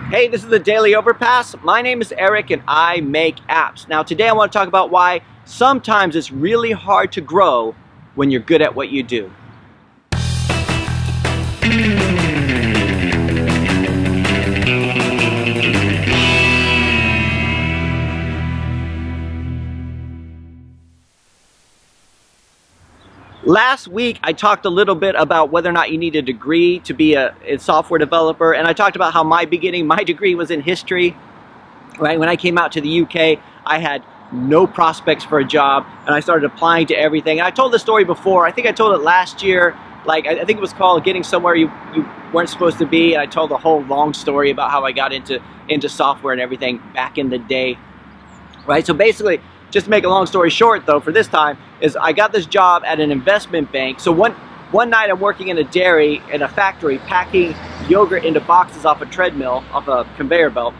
Hey, this is the Daily Overpass. My name is Eric and I make apps. Now today I want to talk about why sometimes it's really hard to grow when you're good at what you do. Last week, I talked a little bit about whether or not you need a degree to be a software developer, and I talked about how my degree was in history. Right? When I came out to the UK, I had no prospects for a job, and I started applying to everything. And I told the story before. I think I told it last year. Like, I think it was called Getting Somewhere You Weren't Supposed to Be, and I told a whole long story about how I got into software and everything back in the day. Right? So basically, just to make a long story short, though, for this time, is I got this job at an investment bank. So one night I'm working in a dairy, in a factory, packing yogurt into boxes off a treadmill, off a conveyor belt,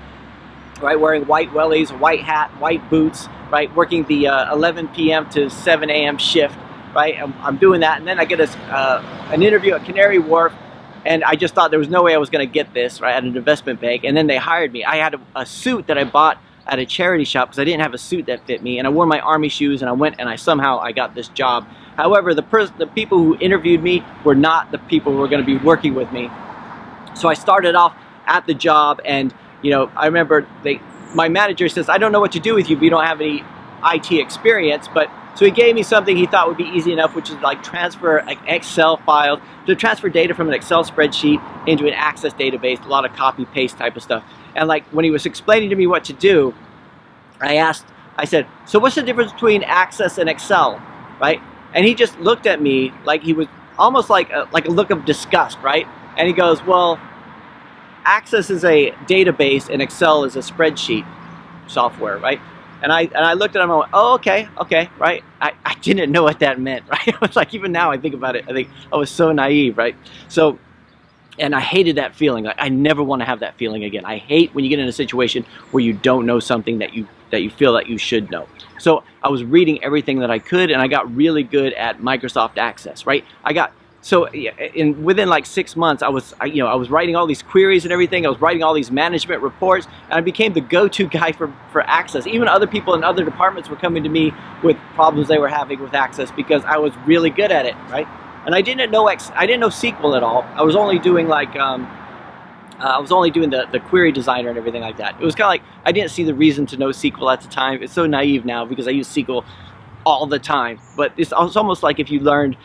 right, wearing white wellies, a white hat, white boots, right, working the 11 p.m. to 7 a.m. shift, right, I'm doing that, and then I get an interview at Canary Wharf, and I just thought there was no way I was going to get this, right, at an investment bank, and then they hired me. I had a suit that I bought at a charity shop because I didn't have a suit that fit me, and I wore my army shoes, and I went and I somehow got this job. However, the people who interviewed me were not the people who were going to be working with me. So I started off at the job, and you know, I remember my manager says, I don't know what to do with you if you don't have any IT experience, but so he gave me something he thought would be easy enough, which is like transfer like Excel files, to transfer data from an Excel spreadsheet into an Access database, a lot of copy paste type of stuff. And like when he was explaining to me what to do, I said, so what's the difference between Access and Excel, right? And he just looked at me like he was almost like a look of disgust, right? And he goes, well, Access is a database and Excel is a spreadsheet software, right? And I looked at him and I went, oh, okay, right? I didn't know what that meant, right? It was like, even now I think about it, I think I was so naive, right? So, and I hated that feeling. Like, I never want to have that feeling again. I hate when you get in a situation where you don't know something that you feel that you should know. So I was reading everything that I could, and I got really good at Microsoft Access, right? Within like 6 months, I was writing all these queries and everything. I was writing all these management reports, and I became the go-to guy for Access. Even other people in other departments were coming to me with problems they were having with Access because I was really good at it, right? And I didn't know SQL at all. I was only doing like the query designer and everything like that. It was kind of like I didn't see the reason to know SQL at the time. It's so naive now because I use SQL all the time. But it's almost like if you learned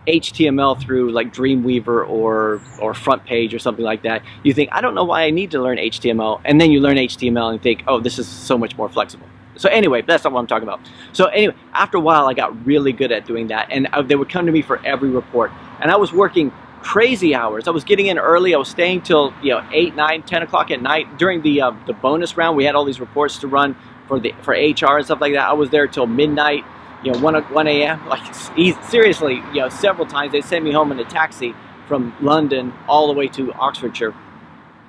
HTML through like Dreamweaver or Front Page or something like that, you think, I don't know why I need to learn HTML, and then you learn HTML and think, oh, this is so much more flexible. So anyway, that's not what I'm talking about. So anyway, after a while, I got really good at doing that, and they would come to me for every report, and I was working crazy hours. I was getting in early. I was staying till 8, 9, 10 o'clock at night. During the bonus round, we had all these reports to run for HR and stuff like that. I was there till midnight. 1 a.m. Like seriously, several times they sent me home in a taxi from London all the way to Oxfordshire.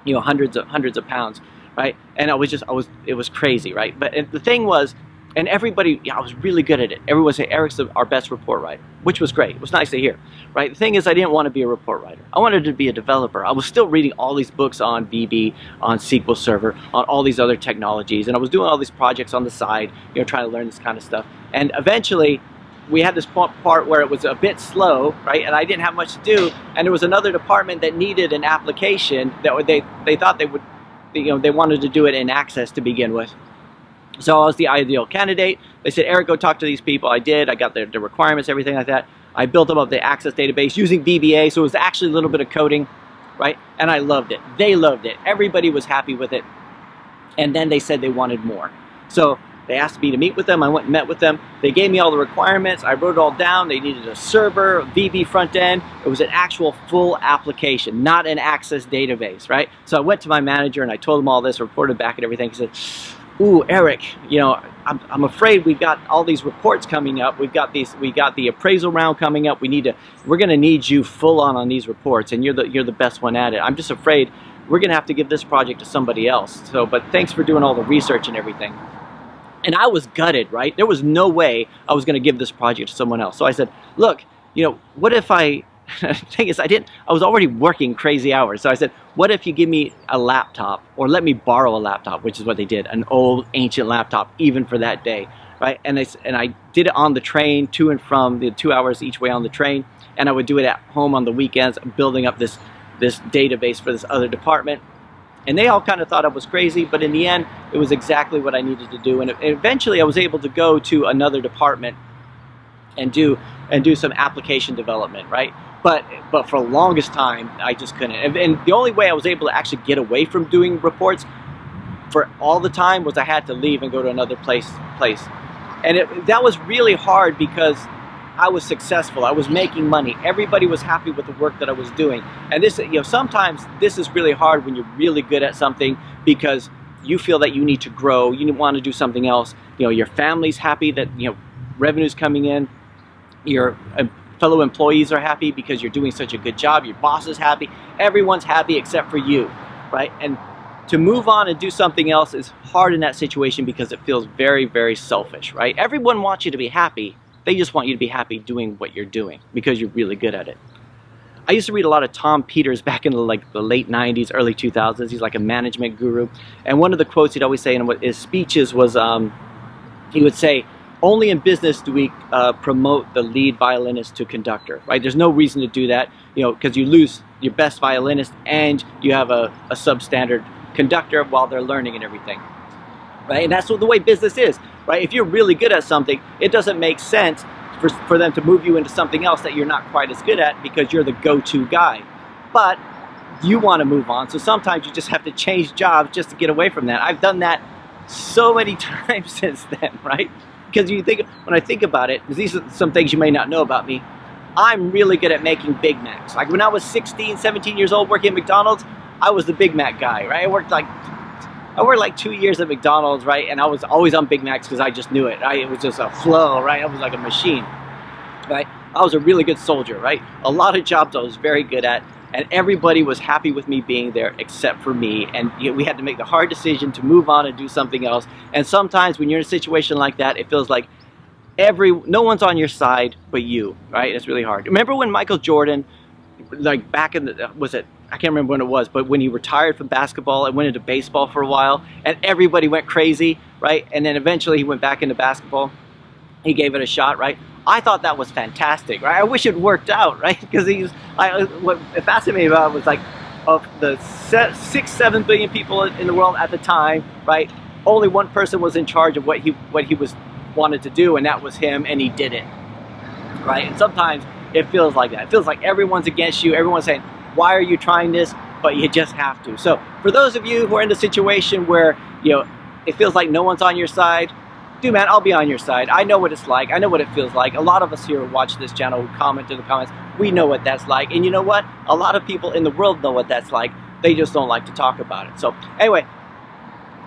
Hundreds of pounds, right? And it was crazy, right? But the thing was, and everybody, I was really good at it. Everyone said, Eric's our best report writer, which was great. It was nice to hear, right? The thing is, I didn't want to be a report writer. I wanted to be a developer. I was still reading all these books on VB, on SQL Server, on all these other technologies, and I was doing all these projects on the side, trying to learn this kind of stuff. And eventually, we had this part where it was a bit slow, right? And I didn't have much to do, and there was another department that needed an application that they thought they would, they wanted to do it in Access to begin with. So I was the ideal candidate. They said, Eric, go talk to these people. I did. I got the requirements, everything like that. I built up the Access database using VBA, so it was actually a little bit of coding, right? And I loved it. They loved it. Everybody was happy with it. And then they said they wanted more. So they asked me to meet with them. I went and met with them. They gave me all the requirements. I wrote it all down. They needed a server, a VB front end. It was an actual full application, not an Access database, right? So I went to my manager and I told him all this, reported back and everything. He said, ooh, Eric, I'm afraid we've got all these reports coming up. We got the appraisal round coming up. We're gonna need you full on these reports, and you're the best one at it. I'm just afraid we're gonna have to give this project to somebody else. So, but thanks for doing all the research and everything. And I was gutted, right? There was no way I was gonna give this project to someone else. So I said, look, what if I The thing is, I was already working crazy hours. So I said, what if you give me a laptop, or let me borrow a laptop, which is what they did, an old ancient laptop, even for that day, right? And I did it on the train, to and from, the 2 hours each way on the train. And I would do it at home on the weekends, building up this database for this other department. And they all kind of thought I was crazy, but in the end, it was exactly what I needed to do. And eventually I was able to go to another department and do some application development, right? But for the longest time, I just couldn't. And the only way I was able to actually get away from doing reports for all the time was I had to leave and go to another place. And that was really hard because I was successful. I was making money. Everybody was happy with the work that I was doing. And this, sometimes this is really hard when you're really good at something, because you feel that you need to grow. You want to do something else. Your family's happy that revenue's coming in. Your fellow employees are happy because you're doing such a good job. Your boss is happy. Everyone's happy except for you, right? And to move on and do something else is hard in that situation because it feels very, very selfish, right? Everyone wants you to be happy. They just want you to be happy doing what you're doing because you're really good at it. I used to read a lot of Tom Peters back in the late 90s, early 2000s. He's like a management guru. And one of the quotes he'd always say in his speeches was, he would say, only in business do we promote the lead violinist to conductor, right? There's no reason to do that, because you lose your best violinist and you have a substandard conductor while they're learning and everything, right? And that's what the way business is, right? If you're really good at something, it doesn't make sense for them to move you into something else that you're not quite as good at because you're the go-to guy. But you want to move on, so sometimes you just have to change jobs just to get away from that. I've done that so many times since then, right? Because when I think about it, these are some things you may not know about me. I'm really good at making Big Macs. Like when I was 16, 17 years old working at McDonald's, I was the Big Mac guy, right? I worked like 2 years at McDonald's, right? And I was always on Big Macs because I just knew it, right? It was just a flow, right? I was like a machine, right? I was a really good soldier, right? A lot of jobs I was very good at, and everybody was happy with me being there except for me. And we had to make the hard decision to move on and do something else. And sometimes when you're in a situation like that, it feels like no one's on your side but you, right? It's really hard. Remember when Michael Jordan, like back in the, I can't remember when it was, but when he retired from basketball and went into baseball for a while, and everybody went crazy, right? And then eventually he went back into basketball. He gave it a shot, right? I thought that was fantastic, right? I wish it worked out, right? Because what fascinated me about it was like, of the 6-7 billion people in the world at the time, right? Only one person was in charge of what he wanted to do, and that was him, and he did it, right? And sometimes it feels like that. It feels like everyone's against you. Everyone's saying, why are you trying this? But you just have to. So for those of you who are in a situation where it feels like no one's on your side, dude, man, I'll be on your side. I know what it's like. I know what it feels like. A lot of us here who watch this channel, who comment in the comments, we know what that's like. And you know what? A lot of people in the world know what that's like. They just don't like to talk about it. So anyway,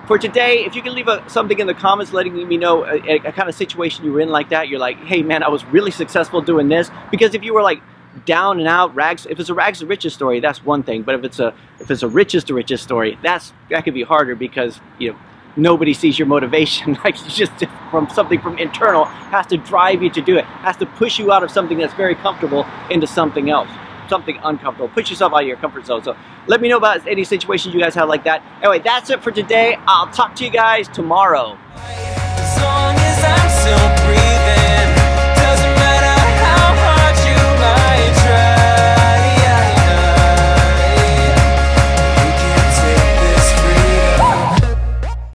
for today, if you can leave something in the comments letting me know a kind of situation you were in like that, you're like, hey man, I was really successful doing this. Because if you were like down and out, rags, if it's a rags to riches story, that's one thing. But if it's a riches to riches story, that could be harder because nobody sees your motivation. Like just from something from internal has to drive you to do it, has to push you out of something that's very comfortable into something else, something uncomfortable. Push yourself out of your comfort zone. So let me know about any situations you guys have like that. Anyway, that's it for today. I'll talk to you guys tomorrow.